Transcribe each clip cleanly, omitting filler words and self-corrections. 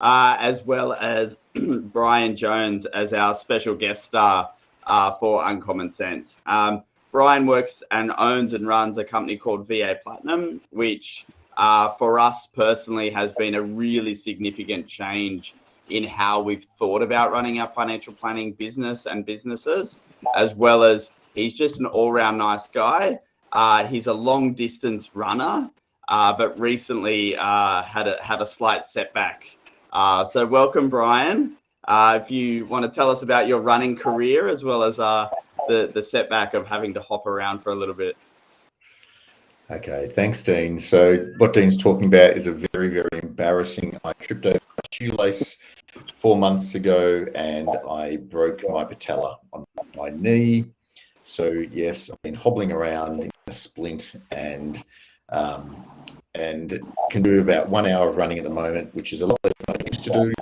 as well as Brian Jones as our special guest star for UncommonCents. Brian works and owns and runs a company called VA Platinum, which for us personally has been a really significant change in how we've thought about running our financial planning business and businesses, as well as he's just an all-round nice guy. He's a long-distance runner, but recently had a slight setback. So welcome, Brian. If you want to tell us about your running career as well as the setback of having to hop around for a little bit. Okay, thanks, Dean. So what Dean's talking about is a very, very embarrassing. I tripped over a shoelace 4 months ago and I broke my patella on my knee. So yes, I've been hobbling around in a splint and can do about 1 hour of running at the moment, which is a lot less than I used to do.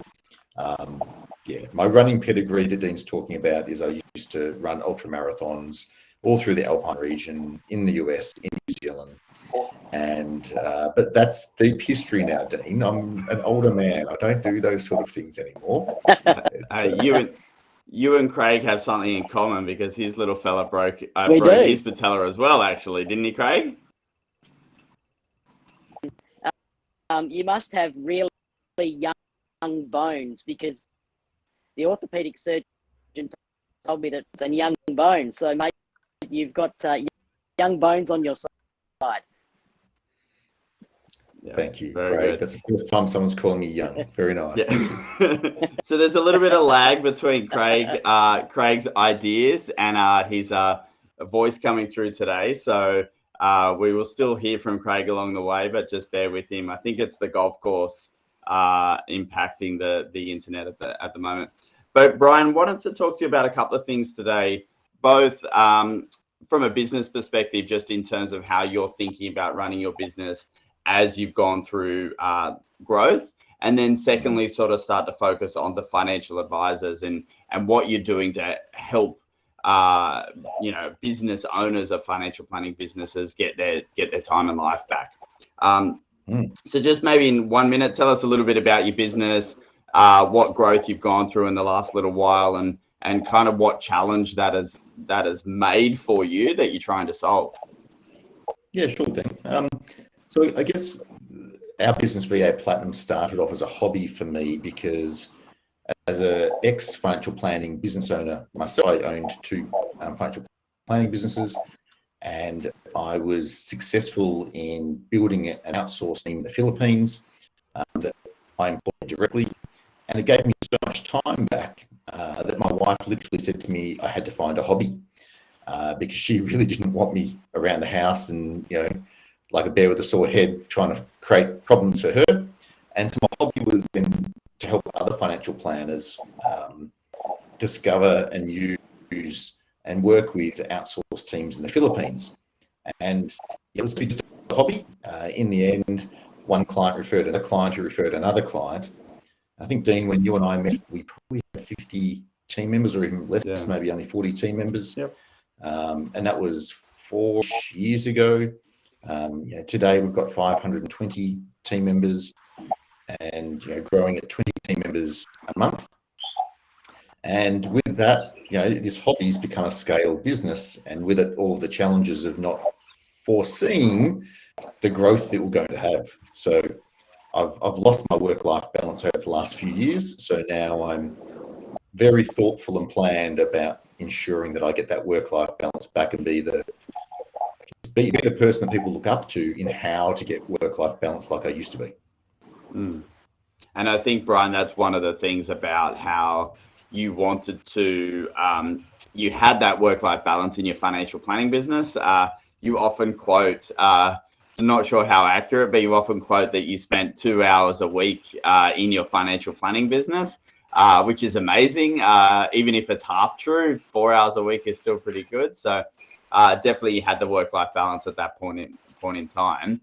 My running pedigree that Dean's talking about is I used to run ultra marathons all through the Alpine region in the US, in New Zealand. And but that's deep history now, Dean. I'm an older man. I don't do those sort of things anymore. You and Craig have something in common because his little fella broke his patella as well, actually, didn't he, Craig? You must have really young bones because the orthopedic surgeon told me that it's a young bone. So, mate, you've got young bones on your side. Yeah, thank you, Craig. That's the first time someone's calling me young. Very nice. Yeah. So there's a little bit of lag between Craig's ideas and his voice coming through today. So we will still hear from Craig along the way, but just bear with him. I think it's the golf course impacting the internet at the moment. But Brian, wanted to talk to you about a couple of things today, both from a business perspective, just in terms of how you're thinking about running your business as you've gone through growth, and then secondly, sort of start to focus on the financial advisors and what you're doing to help business owners of financial planning businesses get their time and life back. So just maybe in 1 minute, tell us a little bit about your business, what growth you've gone through in the last little while, and kind of what challenge that has made for you that you're trying to solve. Yeah, sure thing. So I guess our business VA Platinum started off as a hobby for me because as an ex-financial planning business owner myself, I owned two financial planning businesses, and I was successful in building an outsourced team in the Philippines that I employed directly. And it gave me so much time back that my wife literally said to me I had to find a hobby because she really didn't want me around the house and, like a bear with a sore head, trying to create problems for her. And so my hobby was then to help other financial planners discover and use and work with outsourced teams in the Philippines. And it was just a hobby. In the end, one client referred another client who referred another client. I think, Dean, when you and I met, we probably had 50 team members or even less, maybe only 40 team members. Yep. And that was 4 years ago. Today we've got 520 team members and growing at 20 team members a month. And with that, this hobby's become a scale business, and with it all the challenges of not foreseeing the growth that we're going to have. So I've lost my work-life balance over the last few years. So now I'm very thoughtful and planned about ensuring that I get that work-life balance back and be the person that people look up to in how to get work-life balance like I used to be. And I think, Brian, that's one of the things about how you wanted to, you had that work-life balance in your financial planning business. You often quote, I'm not sure how accurate, but you often quote that you spent 2 hours a week in your financial planning business, which is amazing. Even if it's half true, 4 hours a week is still pretty good. So definitely you had the work-life balance at that point in time.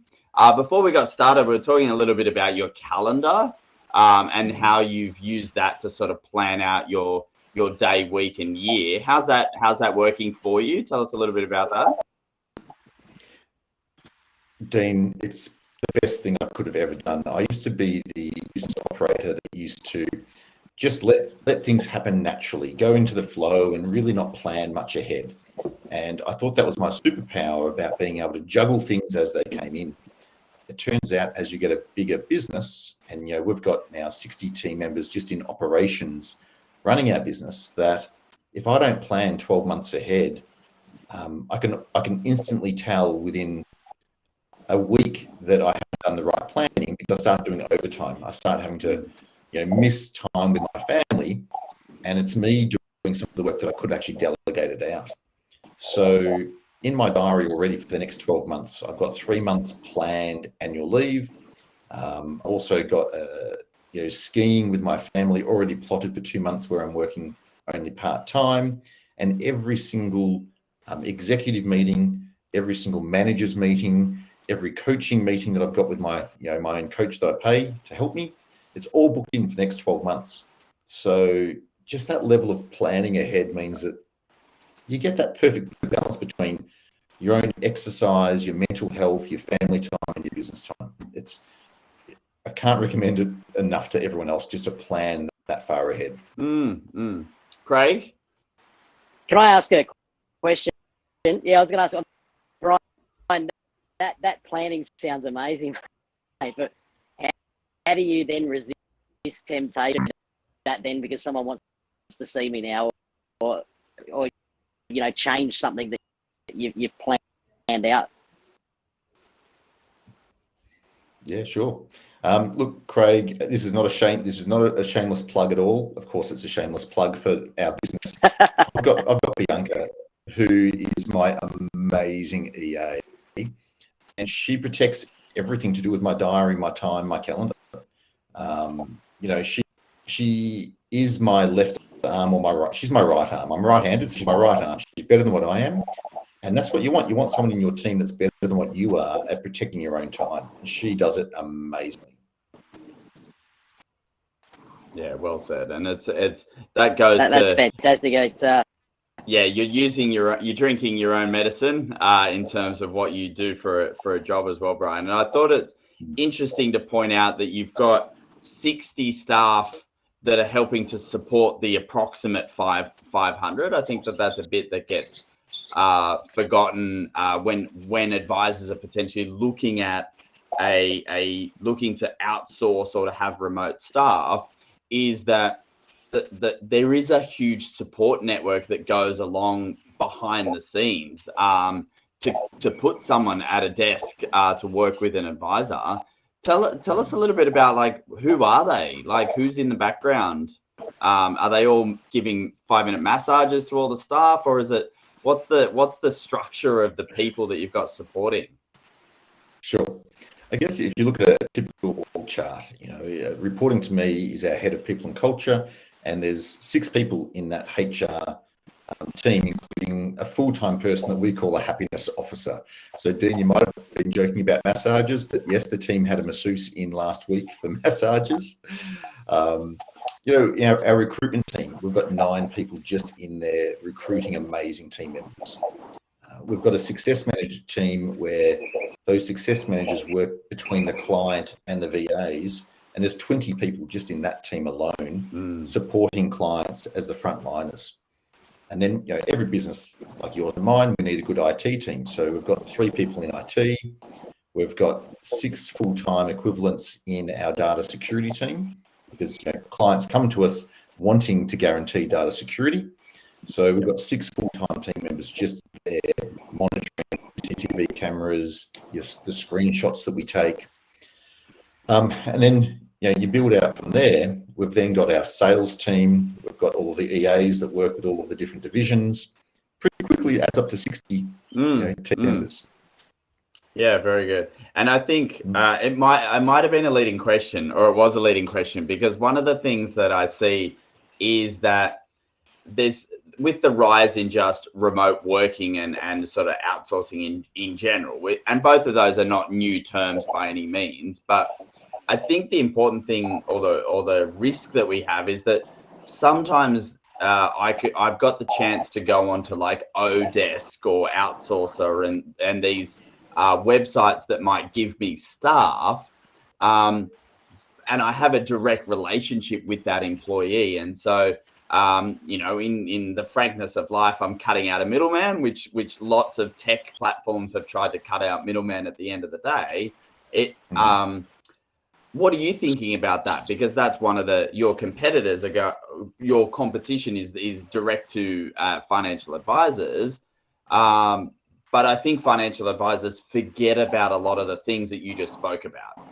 Before we got started, we were talking a little bit about your calendar and how you've used that to sort of plan out your day, week, and year. How's that working for you? Tell us a little bit about that. Dean, it's the best thing I could have ever done. I used to be the business operator that used to just let things happen naturally, go into the flow and really not plan much ahead. And I thought that was my superpower about being able to juggle things as they came in. It turns out as you get a bigger business, and we've got now 60 team members just in operations running our business, that if I don't plan 12 months ahead, I can instantly tell within a week that I haven't done the right planning, because I start doing overtime. I start having to miss time with my family, and it's me doing some of the work that I could actually delegate it out. So in my diary already for the next 12 months, I've got 3 months planned annual leave. Also got skiing with my family already plotted for 2 months, where I'm working only part-time. And every single executive meeting, every single manager's meeting, every coaching meeting that I've got with my my own coach that I pay to help me, it's all booked in for the next 12 months. So just that level of planning ahead means that you get that perfect balance between your own exercise, your mental health, your family time, and your business time. I can't recommend it enough to everyone else just to plan that far ahead. Craig? Can I ask a question? Yeah, I was going to ask, Brian, that planning sounds amazing, mate, but how do you then resist temptation that then, because someone wants to see me now, or change something that you've planned out? Yeah, sure. Look, Craig, this is not a shameless plug at all. Of course, it's a shameless plug for our business. I've got Bianca, who is my amazing EA, and she protects everything to do with my diary, my time, my calendar. She is my left arm or my right. She's my right arm. I'm right-handed, so she's my right arm. She's better than what I am. And that's what you want. You want someone in your team that's better than what you are at protecting your own time. She does it amazingly. Yeah, well said. And it's that goes that's fantastic. It's you're drinking your own medicine in terms of what you do for a job as well, Brian. And I thought it's interesting to point out that you've got 60 staff that are helping to support the approximate 500. I think that's a bit that gets forgotten when advisors are potentially looking at looking to outsource or to have remote staff, is that there is a huge support network that goes along behind the scenes to put someone at a desk to work with an advisor. Tell us a little bit about who are they? Who's in the background? Are they all giving 5-minute massages to all the staff, or is it what's the structure of the people that you've got supporting? Sure. I guess if you look at a typical org chart, reporting to me is our head of people and culture, and there's 6 people in that HR team, including a full-time person that we call a happiness officer. So, Dean, you might have been joking about massages, but yes, the team had a masseuse in last week for massages. Our recruitment team, we've got 9 people just in there recruiting amazing team members. We've got a success manager team where those success managers work between the client and the VAs, and there's 20 people just in that team alone supporting clients as the frontliners. And then, every business like yours and mine, we need a good IT team. So we've got 3 people in IT. We've got 6 full-time equivalents in our data security team, because clients come to us wanting to guarantee data security. So we've got 6 full-time team members just there monitoring CCTV cameras, the screenshots that we take. And then you build out from there. We've then got our sales team. We've got all of the EAs that work with all of the different divisions. Pretty quickly, it adds up to 60 team members. Yeah, very good. And I think it might have been a leading question, or it was a leading question, because one of the things that I see is that there's, with the rise in just remote working and sort of outsourcing in general, and both of those are not new terms by any means, but I think the important thing, or the risk that we have, is that sometimes I've got the chance to go onto Odesk or Outsourcer and these websites that might give me staff, I have a direct relationship with that employee. And so, in the frankness of life, I'm cutting out a middleman, which lots of tech platforms have tried to cut out middlemen at the end of the day. What are you thinking about that? Because that's one of your competitors your competition is direct to financial advisors. But I think financial advisors forget about a lot of the things that you just spoke about.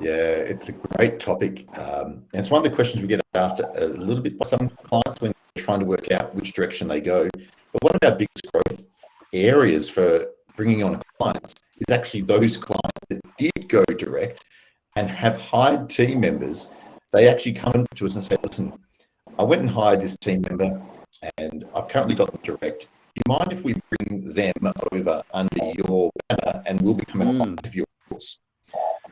Yeah, it's a great topic. And it's one of the questions we get asked a little bit by some clients when they're trying to work out which direction they go. But one of our biggest growth areas for bringing on clients is actually those clients that did go direct and have hired team members. They actually come to us and say, listen, I went and hired this team member and I've currently got them direct. Do you mind if we bring them over under your banner and we'll become a client of yours?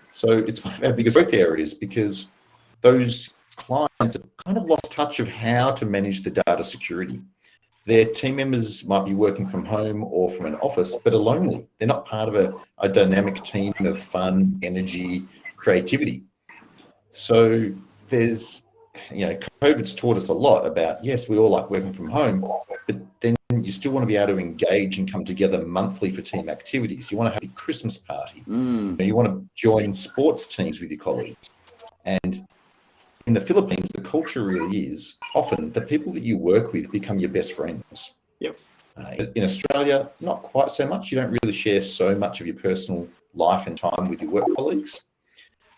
So it's one of our biggest growth areas because those clients have kind of lost touch of how to manage the data security. Their team members might be working from home or from an office, but are lonely. They're not part of a dynamic team of fun, energy, creativity. So there's, COVID's taught us a lot about, yes, we all like working from home, but then you still want to be able to engage and come together monthly for team activities. You want to have a Christmas party. You want to join sports teams with your colleagues. And in the Philippines, the culture really is often the people that you work with become your best friends. Yep. In Australia, not quite so much. You don't really share so much of your personal life and time with your work colleagues.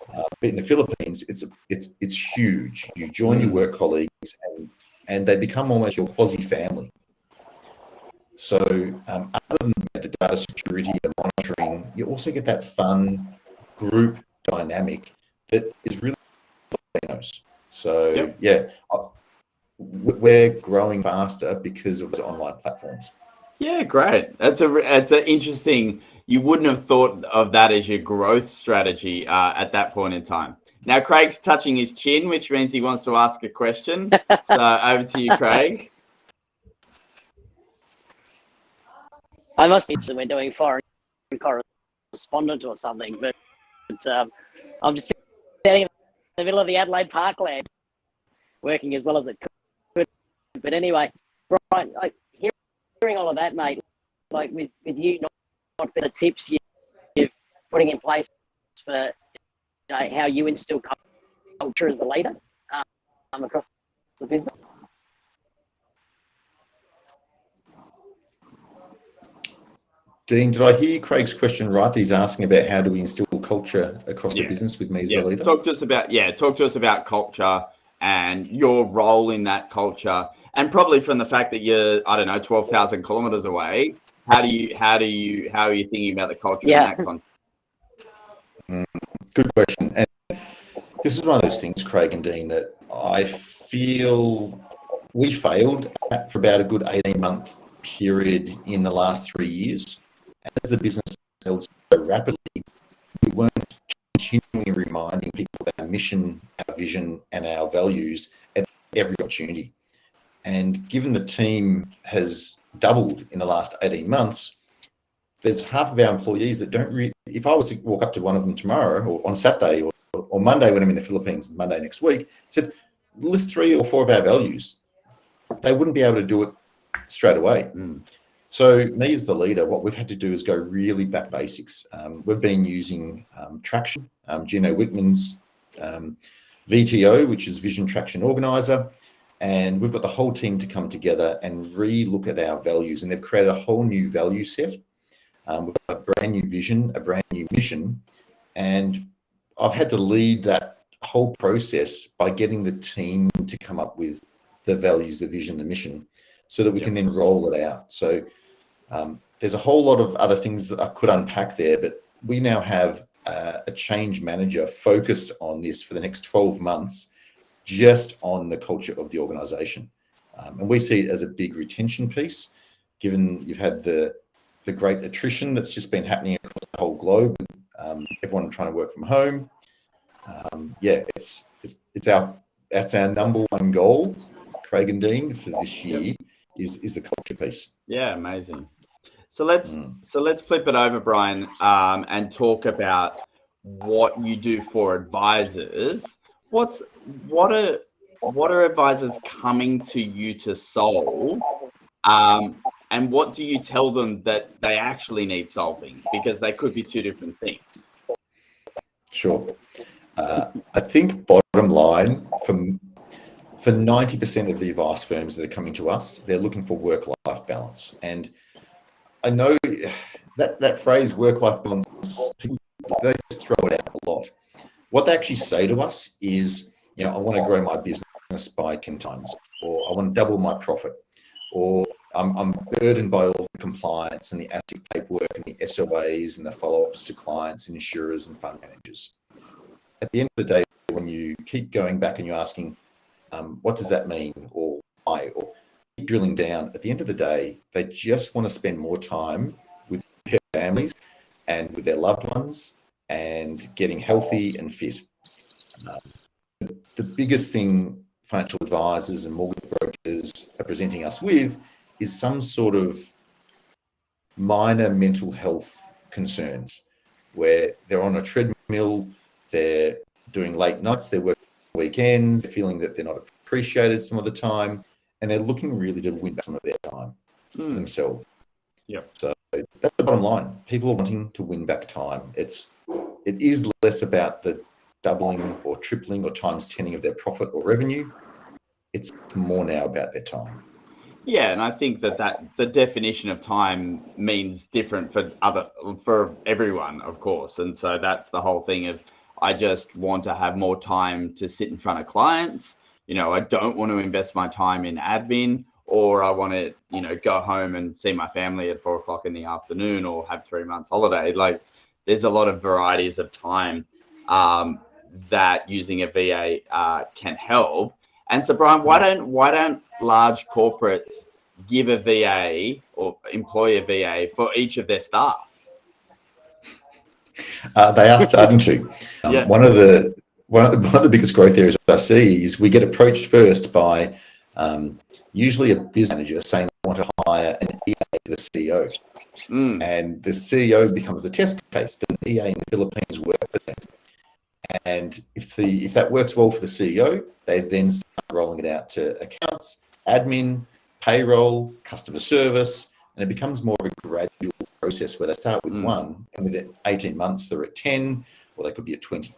But in the Philippines, it's huge. You join your work colleagues and they become almost your quasi-family. So other than the data security and monitoring, you also get that fun group dynamic that is really nice. So we're growing faster because of the online platforms. Yeah, great. That's an interesting. You wouldn't have thought of that as your growth strategy at that point in time. Now, Craig's touching his chin, which means he wants to ask a question. So over to you, Craig. I must think that we're doing foreign correspondent or something, but I'm just sitting in the middle of the Adelaide Parkland, working as well as it could. But anyway, Brian, hearing all of that, mate, like with you not the tips you're putting in place for how you instill culture as the leader across the business. Dean, did I hear Craig's question right? He's asking about how do we instill culture across the business with me as the leader? Talk to us about culture and your role in that culture, and probably from the fact that you're 12,000 kilometers away. How are you thinking about the culture in that context? Good question. And this is one of those things, Craig and Dean, that I feel we failed at for about a good 18-month period in the last 3 years. As the business scaled so rapidly, we weren't continually reminding people of our mission, our vision, and our values at every opportunity. And given the team has doubled in the last 18 months, there's half of our employees that don't really, if I was to walk up to one of them tomorrow or on Saturday or Monday when I'm in the Philippines, Monday next week, said, list 3 or 4 of our values, they wouldn't be able to do it straight away. So me as the leader, what we've had to do is go really back basics. We've been using Traction, Gino Wickman's VTO, which is Vision Traction Organizer. And we've got the whole team to come together and re-look at our values. And they've created a whole new value set. We've got a brand new vision, a brand new mission. And I've had to lead that whole process by getting the team to come up with the values, the vision, the mission, so that we can then roll it out. So there's a whole lot of other things that I could unpack there, but we now have a change manager focused on this for the next 12 months, just on the culture of the organization. And we see it as a big retention piece, given you've had the great attrition that's just been happening across the whole globe, everyone trying to work from home. That's our number one goal, Craig and Dean, for this year is the culture piece. Yeah, amazing. So let's flip it over, Brian, and talk about what you do for advisors, what are advisors coming to you to solve? And what do you tell them that they actually need solving? Because they could be two different things. Sure. I think bottom line, for 90% of the advice firms that are coming to us, they're looking for work-life balance. And I know that phrase work-life balance, people, they just throw it out a lot. What they actually say to us is, I want to grow my business by 10 times, or I want to double my profit, or I'm burdened by all the compliance and the ASIC paperwork and the SOAs and the follow-ups to clients and insurers and fund managers. At the end of the day, when you keep going back and you're asking, what does that mean, or why, or keep drilling down, at the end of the day, they just want to spend more time with their families and with their loved ones and getting healthy and fit. The biggest thing financial advisors and mortgage brokers are presenting us with is some sort of minor mental health concerns where they're on a treadmill, they're doing late nights, they're working weekends, they're feeling that they're not appreciated some of the time, and they're looking really to win back some of their time for themselves. Yep. So that's the bottom line. People are wanting to win back time. It is less about the doubling or tripling or times 10ing of their profit or revenue. It's more now about their time. Yeah, and I think that the definition of time means different for everyone, of course. And so that's the whole thing of, I just want to have more time to sit in front of clients. I don't want to invest my time in admin, or I want to, go home and see my family at 4 o'clock in the afternoon, or have 3 months holiday. Like, there's a lot of varieties of time that using a VA can help. And so, Brian, why don't large corporates give a VA or employ a VA for each of their staff? They are starting to. Yeah. One of the biggest growth areas I see is we get approached first by usually a business manager saying they want to hire an EA to the CEO, and the CEO becomes the test case. Does an EA in the Philippines work for them? And if that works well for the CEO, they then start rolling it out to accounts, admin, payroll, customer service, and it becomes more of a gradual process where they start with one, and within 18 months they're at 10, or they could be at 20.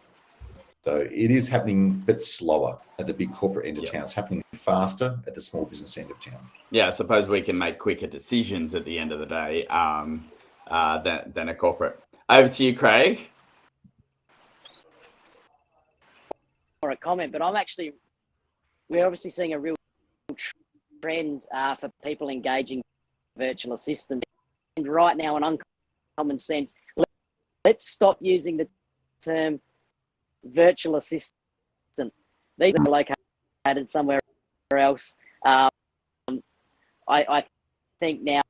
So it is happening a bit slower at the big corporate end of town. It's happening faster at the small business end of town. Yeah, I suppose we can make quicker decisions at the end of the day than a corporate. Over to you, Craig. Or a comment, but we're obviously seeing a real trend for people engaging virtual assistants. And right now, in UncommonCents, let's stop using the term virtual assistant. These are located somewhere else. I think now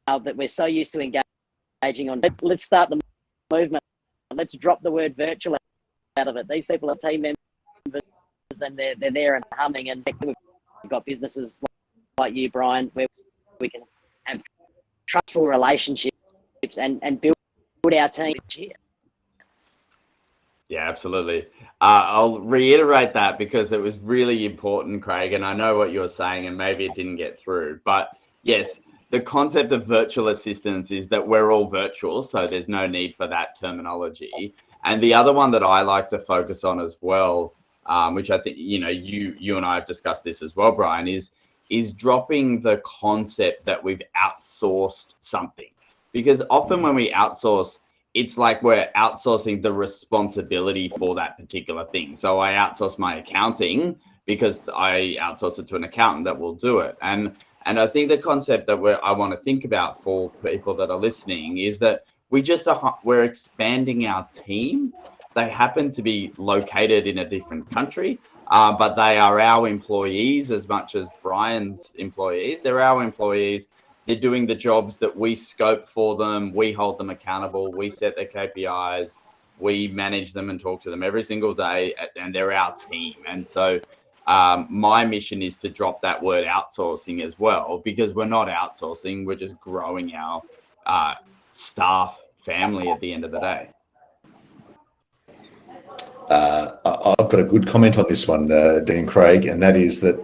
that we're so used to engaging on, let's start the movement. Let's drop the word virtual out of it. These people are team members, and they're there and humming, and we've got businesses like you, Brian, where we can have trustful relationships and build our team here. Yeah, absolutely. I'll reiterate that because it was really important, Craig, and I know what you're saying, and maybe it didn't get through. But yes, the concept of virtual assistants is that we're all virtual, so there's no need for that terminology. And the other one that I like to focus on as well, which I think you and I have discussed this as well, Brian, is dropping the concept that we've outsourced something. Because often when we outsource, it's like we're outsourcing the responsibility for that particular thing. So I outsource my accounting because I outsource it to an accountant that will do it. And I think the concept that I want to think about for people that are listening is that we're expanding our team. They happen to be located in a different country, but they are our employees as much as Brian's employees. They're our employees. They're doing the jobs that we scope for them. We hold them accountable. We set their KPIs. We manage them and talk to them every single day, and they're our team. And so my mission is to drop that word outsourcing as well, because we're not outsourcing. We're just growing our staff family at the end of the day. I've got a good comment on this one, Dean Craig, and that is that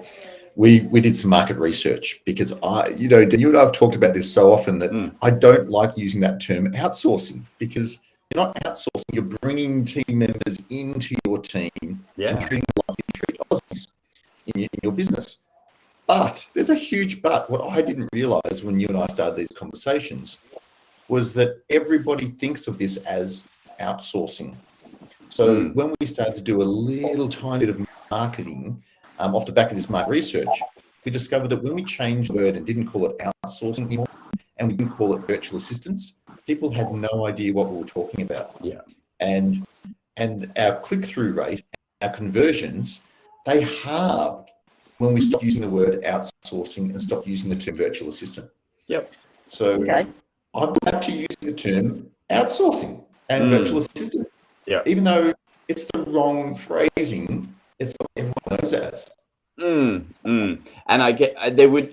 we did some market research because you and I have talked about this so often that I don't like using that term outsourcing, because you're not outsourcing, you're bringing team members into your team and treating them like you treat Aussies in your business. But there's a huge but. What I didn't realize when you and I started these conversations was that everybody thinks of this as outsourcing. So when we started to do a little tiny bit of marketing off the back of this market research, we discovered that when we changed the word and didn't call it outsourcing anymore, and we didn't call it virtual assistants, people had no idea what we were talking about. Yeah. And our click-through rate, our conversions, they halved when we stopped using the word outsourcing and stopped using the term virtual assistant. Yep. So I've got back to using the term outsourcing and virtual assistant. Yeah. Even though it's the wrong phrasing, it's what everyone knows it as. And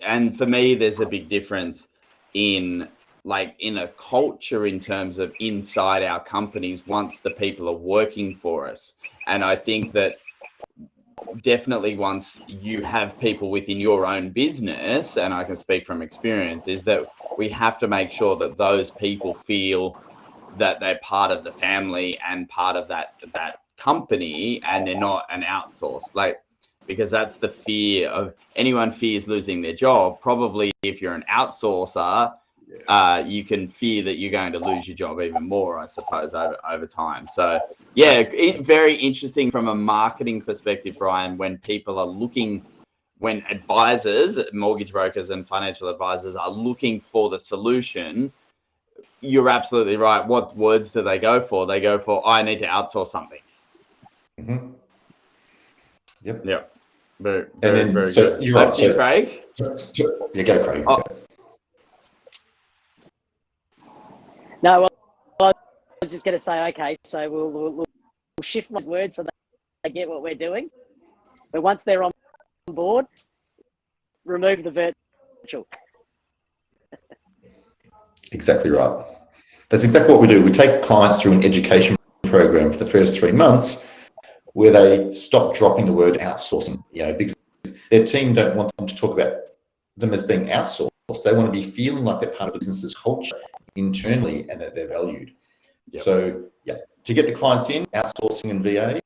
and for me, there's a big difference in a culture in terms of inside our companies once the people are working for us. And I think that definitely once you have people within your own business, and I can speak from experience, is that we have to make sure that those people feel that they're part of the family and part of that company, and they're not an outsource. Because that's the fear of anyone fears losing their job. Probably if you're an outsourcer, you can fear that you're going to lose your job even more, I suppose, over time. So very interesting from a marketing perspective, Brian, when people are looking, when advisors, mortgage brokers and financial advisors are looking for the solution. You're absolutely right. What words do they go for? They go for, I need to outsource something. Yep. Yeah. Very so good. You're right. So, Craig? Yeah, go, Craig. No, well, I was just going to say, okay, so we'll shift my words so they get what we're doing. But once they're on board, remove the virtual. Exactly right. That's exactly what we do. We take clients through an education program for the first 3 months where they stop dropping the word outsourcing, because their team don't want them to talk about them as being outsourced. They want to be feeling like they're part of the business's culture internally and that they're valued. Yep. So, to get the clients in, outsourcing and VA,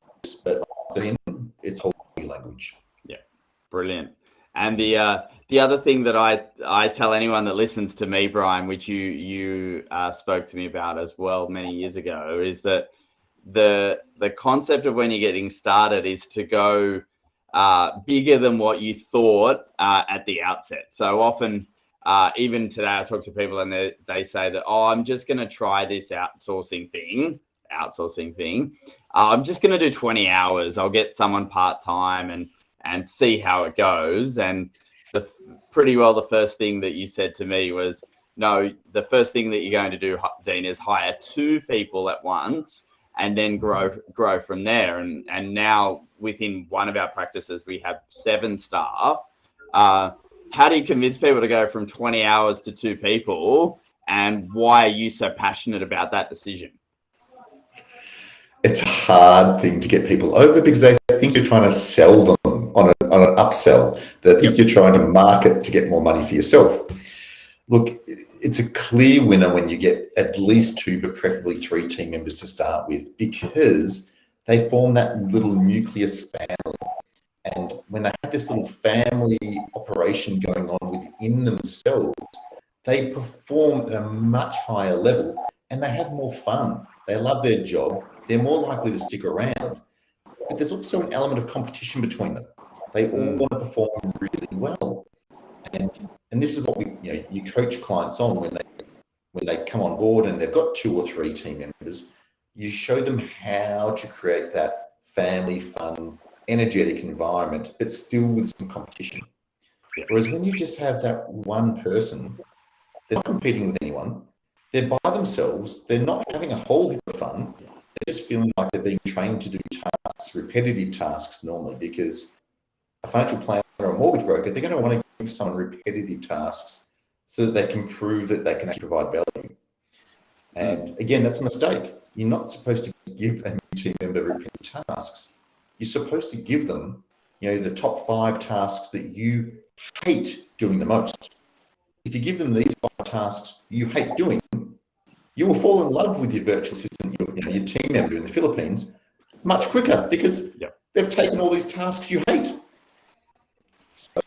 but it's a whole new language. Yeah, brilliant. And the other thing that I tell anyone that listens to me, Brian, which you spoke to me about as well many years ago, is that the concept of when you're getting started is to go bigger than what you thought at the outset. So often, even today, I talk to people and they say that, I'm just going to try this outsourcing thing. I'm just going to do 20 hours. I'll get someone part-time and see how it goes. And pretty well the first thing that you said to me was, no, the first thing that you're going to do, Dean, is hire 2 people at once and then grow from there. And now within one of our practices, we have 7 staff. How do you convince people to go from 20 hours to 2 people? And why are you so passionate about that decision? It's a hard thing to get people over because they think you're trying to sell them on an upsell. They think you're trying to market to get more money for yourself. Look, it's a clear winner when you get at least 2, but preferably 3 team members to start with, because they form that little nucleus family. And when they have this little family operation going on within themselves, they perform at a much higher level and they have more fun. They love their job. They're more likely to stick around. But there's also an element of competition between them. They all want to perform really well. And this is what you coach clients on when they come on board and they've got 2 or 3 team members. You show them how to create that family fun, energetic environment, but still with some competition. Whereas when you just have that one person, they're not competing with anyone. They're by themselves. They're not having a whole heap of fun. They're just feeling like they're being trained to do tasks, repetitive tasks normally, because a financial planner or a mortgage broker, they're going to want to give someone repetitive tasks so that they can prove that they can actually provide value. And again, that's a mistake. You're not supposed to give them team member repeat tasks, you're supposed to give them, the top 5 tasks that you hate doing the most. If you give them these 5 tasks you hate doing, you will fall in love with your virtual assistant, your team member in the Philippines, much quicker because they've taken all these tasks you hate. So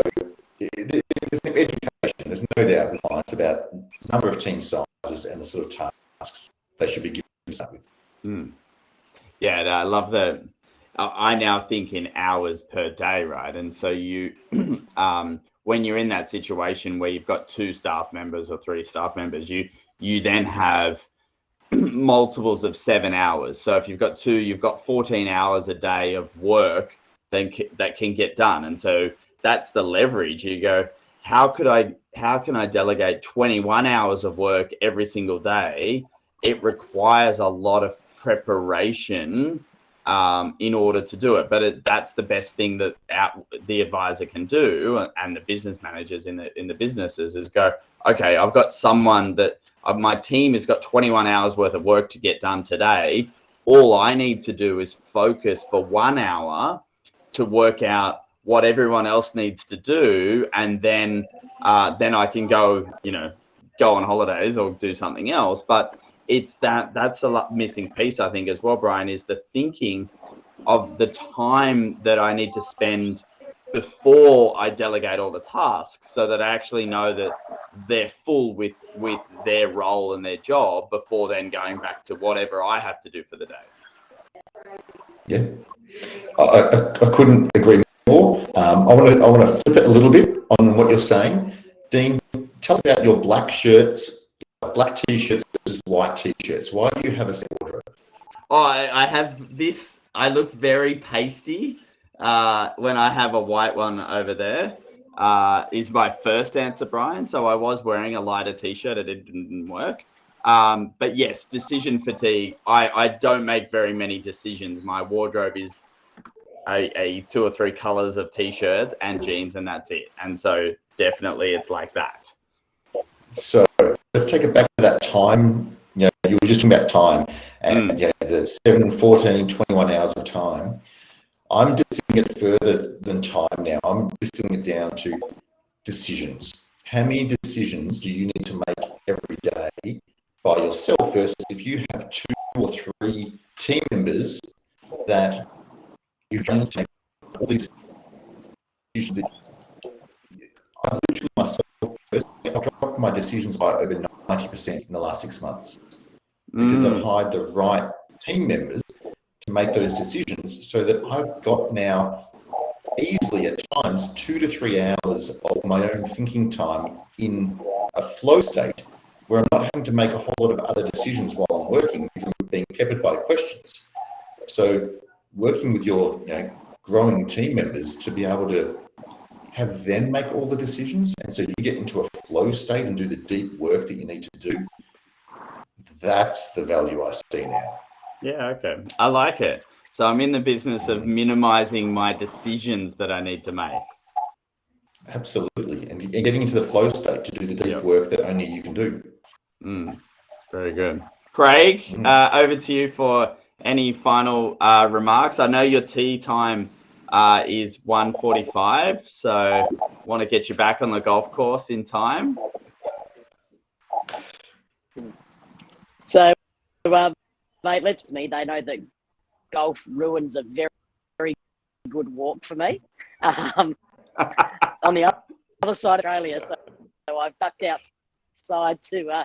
there's education. There's no doubt with clients about number of team sizes and the sort of tasks they should be given to start with. Yeah, I love that. I now think in hours per day, right? And so you, when you're in that situation where you've got 2 staff members or 3 staff members, you then have multiples of 7 hours. So if you've got 2, you've got 14 hours a day of work that can get done. And so that's the leverage. You go, how can I delegate 21 hours of work every single day? It requires a lot of preparation in order to do it, but that's the best thing that the advisor can do, and the business managers in the businesses is go, okay, I've got someone that my team has got 21 hours worth of work to get done today. All I need to do is focus for 1 hour to work out what everyone else needs to do, and then I can go on holidays or do something else. But it's that's a missing piece, I think, as well, Brian, is the thinking of the time that I need to spend before I delegate all the tasks, so that I actually know that they're full with their role and their job before then going back to whatever I have to do for the day. Yeah, I couldn't agree more. I want to flip it a little bit on what you're saying. Dean, tell us about your black t-shirts versus white t-shirts. Why do you have a set wardrobe? Oh, I have this. I look very pasty when I have a white one over there. Is my first answer, Brian. So I was wearing a lighter t-shirt. It didn't work. But yes, decision fatigue. I don't make very many decisions. My wardrobe is a 2 or 3 colors of t-shirts and jeans, and that's it. And so definitely it's like that. So let's take it back to that time. You were just talking about time and the 7, 14, 21 hours of time. I'm distilling it further than time now. I'm distilling it down to decisions. How many decisions do you need to make every day by yourself versus if you have 2 or 3 team members that you're trying to make all these decisions that I've literally myself, I've dropped my decisions by over 90% in the last 6 months because I've hired the right team members to make those decisions, so that I've got now easily at times 2 to 3 hours of my own thinking time in a flow state where I'm not having to make a whole lot of other decisions while I'm working because I'm being peppered by questions. So working with your growing team members to be able to have them make all the decisions, and so you get into a flow state and do the deep work that you need to do. That's the value I see now. Yeah, okay. I like it. So I'm in the business of minimizing my decisions that I need to make. Absolutely. And getting into the flow state to do the deep work that only you can do. Very good. Craig, over to you for any final remarks. I know your tea time is 1:45, so want to get you back on the golf course in time. So, mate, they know that golf ruins a very, very good walk for me. On the other side of Australia, so I've ducked outside to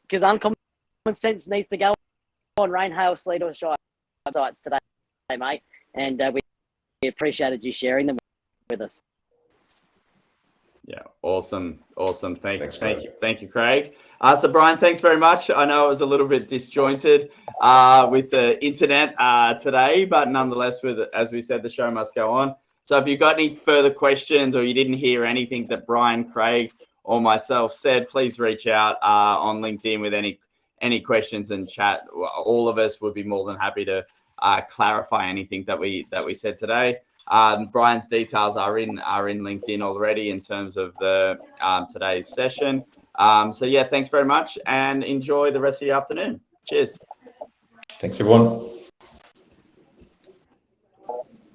because UncommonCents needs to go on rain, hail, sleet, or shine sites today, mate, and we appreciated you sharing them with us. Yeah, awesome. Thank you, Craig. So Brian, thanks very much. I know it was a little bit disjointed with the internet today, but nonetheless, as we said, the show must go on. So if you've got any further questions or you didn't hear anything that Brian, Craig, or myself said, please reach out on LinkedIn with any questions and chat. All of us would be more than happy to clarify anything that we said today. Brian's details are in LinkedIn already in terms of the today's session. So yeah, thanks very much and enjoy the rest of the afternoon. Cheers. Thanks, everyone.